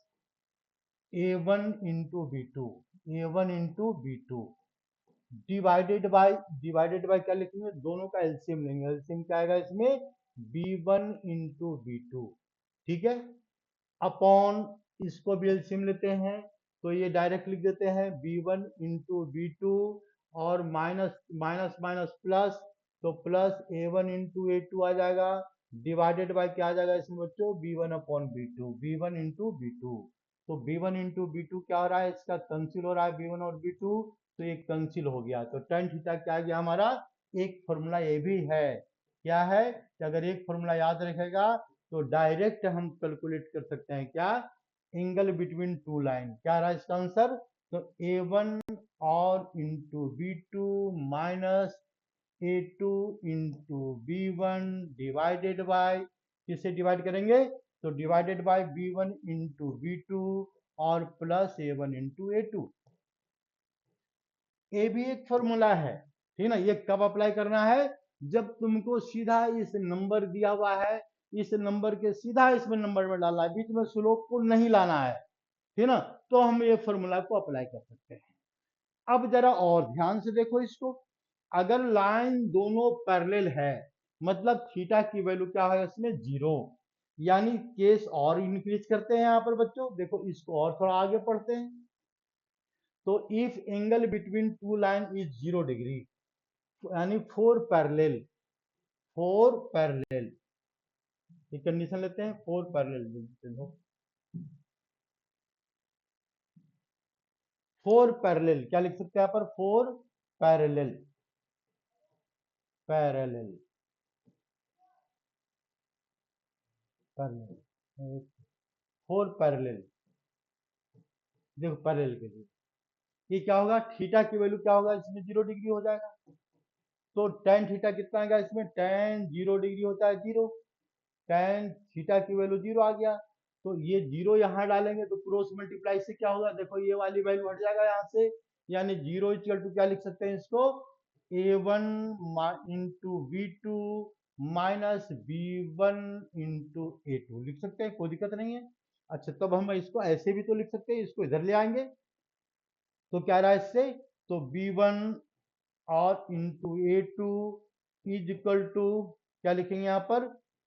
Speaker 1: a1/b2 divided by क्या लिखेंगे, दोनों का एलसीएम लेंगे, एलसीएम क्या आएगा इसमें b1/b2। ठीक है, अपॉन इसको भी एलसीएम लेते हैं, तो ये डायरेक्ट लिख देते हैं b1/b2 और माइनस माइनस माइनस प्लस, तो प्लस a1/a2 आ जाएगा, डिवाइडेड बाय क्या आ जाएगा इसमें बच्चों b1/b2, तो b1/b2 क्या हो रहा है, इसका कैंसिल हो रहा है b1 और b2, तो ये कैंसिल हो गया, तो tan थीटा क्या आ गया हमारा, एक फॉर्मूला ये भी है। क्या है कि अगर एक फॉर्मूला याद रखेगा तो डायरेक्ट हम कैलकुलेट कर सकते हैं क्या, एंगल बिटवीन टू लाइन। क्या रहा इसका आंसर, तो a1 और into b2 minus a2/b1 divided by, किससे डिवाइड करेंगे, तो डिवाइडेड बाय b1/b2 और प्लस a1/a2। ये भी एक फॉर्मूला है, ठीक ना। ये कब अप्लाई करना है, जब तुमको सीधा इस नंबर दिया हुआ है, इस नंबर के सीधा इसमें नंबर में डालना है, बीच में स्लोप को नहीं लाना है, ठीक ना, तो हम ये फॉर्मूला को अप्लाई कर सकते हैं। अब जरा और ध्यान से देखो इसको, अगर लाइन दोनों पैरेलल है, मतलब थीटा की वैल्यू क्या है इसमें 0, यानी केस और इंक्रीज करते हैं यहाँ पर बच्चों, देखो इसको और थोड़ा आगे पढ़ते हैं, तो if angle between two line is 0 degree, यानी फोर पैरेलल ये कंडीशन लेते हैं, फोर पैरेलल क्या लिख सकते हैं यहाँ पर, four parallel parallel parallel four parallel, देखो पैरेलल के लिए ये क्या होगा, थीटा की वैल्यू क्या होगा इसमें 0 डिग्री हो जाएगा, तो tan थीटा कितना आएगा इसमें, tan 0 डिग्री होता है 0, tan थीटा की वैल्यू 0 आ गया, तो ये 0 यहाँ डालेंगे तो क्रॉस मल्टीप्लाई से क्या होगा, देखो ये वाली वैल्यू हट जाएगा यहाँ से, यानी 0 इक्वल टू क्या लिख सकते हैं इसको, a1/b2 माइनस b1/a2 लिख सकते हैं, कोई दिक्कत नहीं है। अच्छा, तब हम इसको ऐसे भी तो लिख सकते हैं, इसको इधर ले आएंगे, तो क्या रहा इससे, तो b1 और into a2 is equal to क्या लिखेंगे यहाँ पर,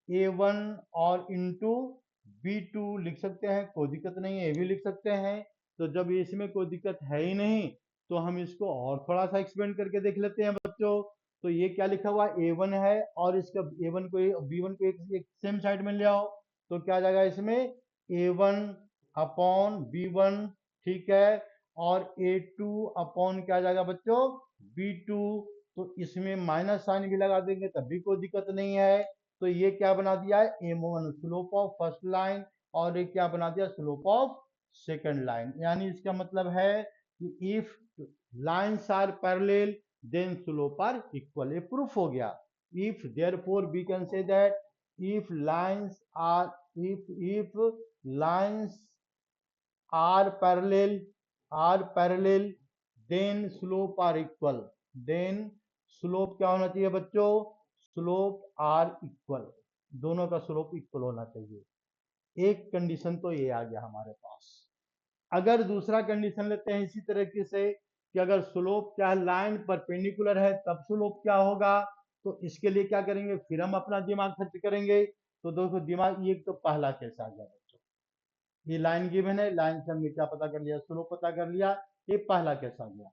Speaker 1: a1 और इंटू b2 लिख सकते हैं, कोई दिक्कत नहीं है, ये भी लिख सकते हैं। तो जब इसमें कोई दिक्कत है ही नहीं, तो हम इसको और थोड़ा सा एक्सपेंड करके देख लेते हैं बच्चों। तो ये क्या लिखा हुआ a1 है, और इसका a1 को b1 को एक सेम साइड में ले आओ, तो क्या आ जाएगा इसमें a1/b1, ठीक है, और a2 क्या आ जाएगा बच्चों b2, तो इसमें माइनस साइन भी लगा देंगे तब भी कोई दिक्कत नहीं है। तो ये क्या बना दिया है m1 slope of first line, और ये क्या बना दिया स्लोप ऑफ सेकंड लाइन, यानी इसका मतलब है कि if lines are parallel then slope are equal. ये प्रूफ हो गया। If therefore we can say that if lines are if lines are parallel then slope are equal। then slope क्या होना चाहिए बच्चों? स्लोप आर इक्वल, दोनों का स्लोप इक्वल होना चाहिए। एक कंडीशन तो ये आ गया हमारे पास। अगर दूसरा कंडीशन लेते हैं इसी तरीके से कि अगर स्लोप क्या है, लाइन परपेंडिकुलर है तब स्लोप क्या होगा, तो इसके लिए क्या करेंगे, फिर हम अपना दिमाग खर्च करेंगे। तो देखो दिमाग, ये तो पहला केस आ गया बच्चों, ये लाइन गिवन है, लाइन से हमने क्या पता कर लिया, स्लोप पता कर लिया, ये पहला केस आ गया।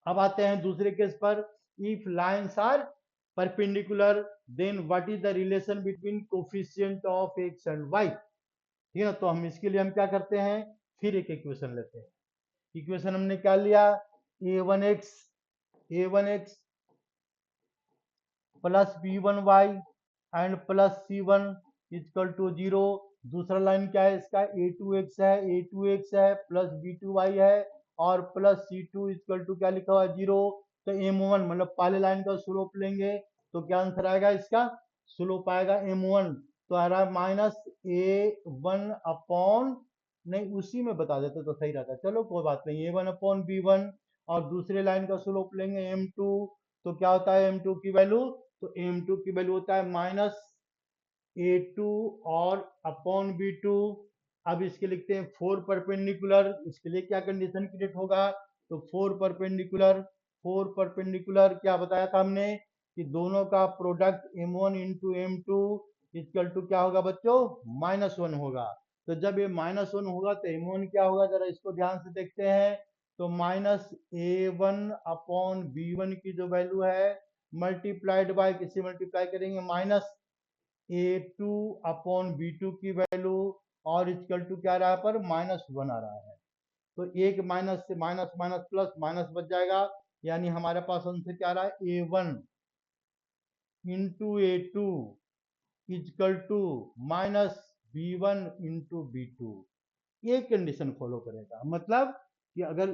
Speaker 1: अब आते हैं दूसरे केस पर। If lines are perpendicular then what is the relation between coefficient of x and y. ठीक है, तो हम इसके लिए हम क्या करते हैं, फिर एक इक्वेशन लेते हैं। इक्वेशन हमने क्या लिया, a1x plus b1y and plus c1 equal to 0। दूसरा लाइन क्या है इसका, a2x है प्लस b2y है और प्लस c2 इक्वल टू क्या लिखा हुआ है 0। तो m1 मतलब पहले लाइन का स्लोप लेंगे तो क्या आंसर आएगा इसका, स्लोप आएगा m1, तो आ रहा है माइनस a1 अपॉन, नहीं उसी में बता देते तो सही रहता, चलो कोई बात नहीं, a1 अपॉन b1 और दूसरे लाइन का स्लोप लेंगे m2, तो क्या होता है m2 की वैल्यू, तो m2 की वैल्यू होता है माइनस a2 और अपॉन b2। अब इसके लिखते हैं 4 परपेंडिकुलर, इसके लिए क्या कंडीशन क्रिएट होगा, तो 4 परपेंडिकुलर क्या बताया था हमने कि दोनों का product m1 into m2 equal to क्या होगा बच्चों, -1 होगा। तो जब ये -1 होगा तो m1 क्या होगा, जरा इसको ध्यान से देखते हैं। तो माइनस a1 अपॉन b1 की जो वैल्यू है मल्टीप्लाइड बाय, किसी मल्टीप्लाई करेंगे माइनस a2 अपॉन b2 की वैल्यू और इक्वल टू क्या रहा है पर -1 आ रहा है। तो एक माइनस से माइनस माइनस प्लस माइनस बच जाएगा, यानी हमारे पास आंसर क्या आ रहा है a1 into a2 equal to minus b1 into b2। ये कंडीशन फॉलो करेगा, मतलब कि अगर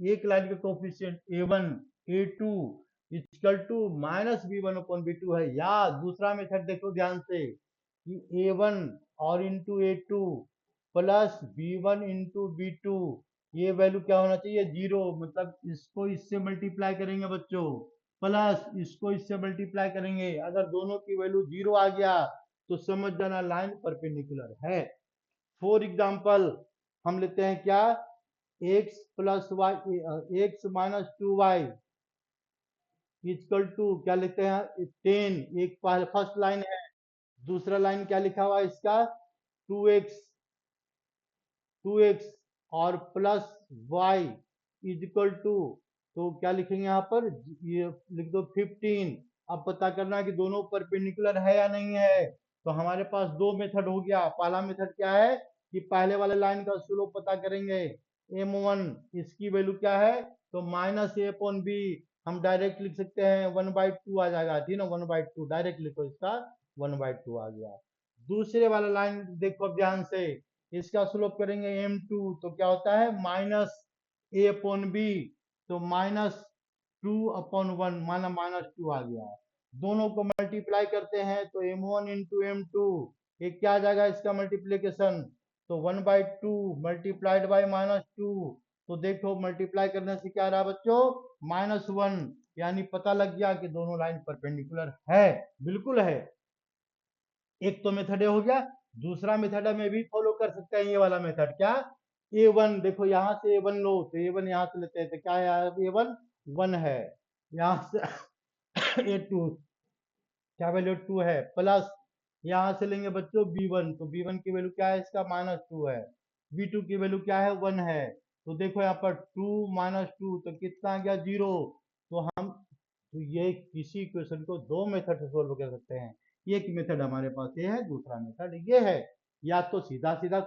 Speaker 1: एक लाइन का coefficient a1 a2 equal to minus b1 upon b2 है, या दूसरा मेथड देखो ध्यान से कि a1 और into a2 plus b1 into b2, ये वैल्यू क्या होना चाहिए 0, मतलब इसको इससे मल्टीप्लाई करेंगे बच्चों, प्लस इसको इससे मल्टीप्लाई करेंगे, अगर दोनों की वैल्यू 0 आ गया तो समझ जाना लाइन परपेंडिकुलर है। फॉर एग्जाम्पल हम लेते हैं क्या, x plus y x minus 2y equal to क्या लिखते हैं 10, एक फर्स्ट लाइन है, दूसरा लाइन क्या लिखा हुआ है इसका 2x और प्लस y इक्वल टू, तो क्या लिखेंगे यहाँ पर, ये लिख दो 15। अब पता करना है कि दोनों परपेंडिकुलर है या नहीं है, तो हमारे पास दो मेथड हो गया। पहला मेथड क्या है कि पहले वाले लाइन का स्लोप पता करेंगे m1, इसकी वैल्यू क्या है, तो माइनस ए अपॉन बी, हम डायरेक्ट लिख सकते हैं 1/2 आ जाएगा, ठीक ना 1/2 डायरेक्ट लिखो, इसका 1/2 आ गया। दूसरे वाला लाइन देखो ध्यान से, इसका स्लोप करेंगे m2, तो क्या होता है माइनस ए अपॉन बी, तो -2/1 माना -2 आ गया। दोनों को मल्टीप्लाई करते हैं तो m1 इंटू m2, ये क्या आ जाएगा इसका मल्टीप्लीकेशन, तो 1/2 मल्टीप्लाइड बाय -2, तो देखो मल्टीप्लाई करने से क्या रहा बच्चों -1, यानी पता लग गया कि दोनों लाइन परपेंडिकुलर है, बिल्कुल है। एक तो मेथड हो गया, दूसरा मेथड में भी फॉलो कर सकते हैं, ये वाला मेथड क्या, a1 देखो यहाँ से a1 लो, तो a1 यहाँ से लेते हैं, तो क्या है a1 1 है, यहाँ से a2 क्या वैल्यू 2 है, प्लस यहाँ से लेंगे बच्चों b1, तो b1 की वैल्यू क्या है इसका -2 है, b2 की वैल्यू क्या है 1 है, तो देखो यहाँ पर 2 -2 तो कितना आ गया 0। तो हम, तो ये किसी क्वेश्चन को दो मेथड से सोल्व कर सकते हैं, एक मेथड हमारे पास ये है, दूसरा मेथड ये है। या तो सीधा सीधा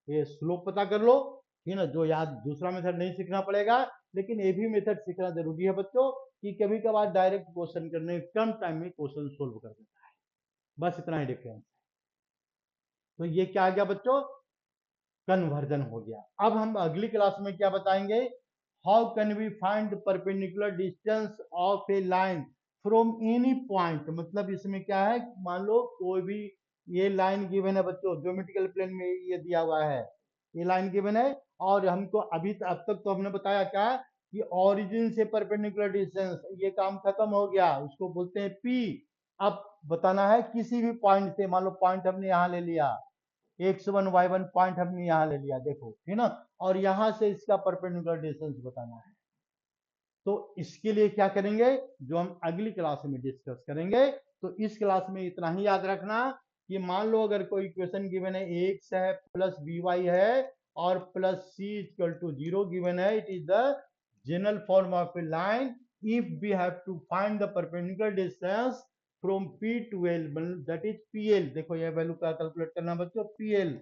Speaker 1: ये स्लोप पता कर लो, ठीक है ना, जो याद दूसरा मेथड नहीं सीखना पड़ेगा, लेकिन ये भी मेथड सीखना जरूरी है बच्चों, कि कभी कभार डायरेक्ट क्वेश्चन करने कम टाइम में क्वेश्चन सोल्व कर देता है, बस इतना ही डिफरेंस। तो ये क्या आ गया बच्चों, कन्वर्जन हो गया। अब हम अगली क्लास में क्या बताएंगे, how can we find perpendicular distance of a line from any point, मतलब इसमें क्या है, मान लो कोई भी ये लाइन गिवन है बच्चों, ज्योमेट्रिकल प्लेन में ये दिया हुआ है, ये लाइन गिवन है, और हमको अभी अब तक तो हमने बताया क्या कि ओरिजिन से परपेंडिकुलर डिस्टेंस, ये काम खत्म हो गया, उसको बोलते हैं पी। अब बताना है किसी भी पॉइंट से, मान लो पॉइंट हमने यहाँ ले लिया, x1 y1 पॉइंट हमने यहाँ ले लिया, देखो है ना, और यहाँ से इसका परपेंडिकुलर डिस्टेंस बताना है। तो इसके लिए क्या करेंगे, जो हम अगली क्लास में डिस्कस करेंगे। तो इस क्लास में इतना ही याद रखना कि मान लो अगर कोई इक्वेशन गिवन है x है प्लस by है और plus C equal to 0 given है, it is the general form of a line if we have to find the perpendicular distance from p to l, that is pl। देखो ये वैल्यू का कैलकुलेट करना बच्चों, pl।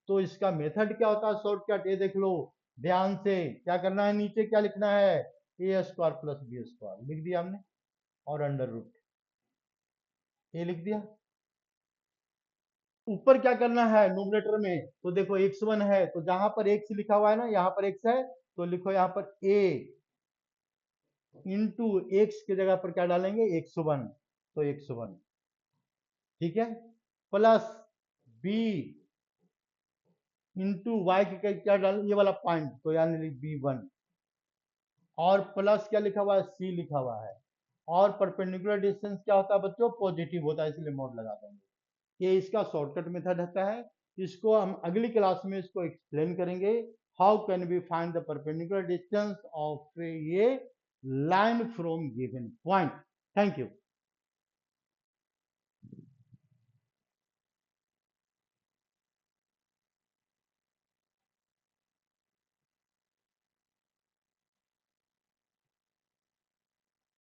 Speaker 1: तो इसका मेथड क्या होता है, शॉर्टकट, ये देख लो ध्यान से, क्या करना है, नीचे क्या लिखना है, ए स्क्वायर प्लस बी स्क्वायर लिख दिया हमने, और अंडर रूट ये लिख दिया। ऊपर क्या करना है न्यूमरेटर में, तो देखो x1 है तो जहां पर x लिखा हुआ है ना, यहाँ पर x है तो लिखो यहाँ पर a इंटू एक्स की जगह पर क्या डालेंगे x1, तो x1 ठीक है, प्लस b इंटू वाई की क्या डाल, ये वाला पॉइंट तो यानी b1, और प्लस क्या लिखा हुआ है, c लिखा हुआ है, और परपेंडिकुलर डिस्टेंस क्या होता है बच्चों, पॉजिटिव होता है, इसलिए मोड लगा देंगे। ये इसका शॉर्टकट मेथड होता है। इसको हम अगली क्लास में इसको एक्सप्लेन करेंगे, how can we find the perpendicular distance of a line from given point. Thank you.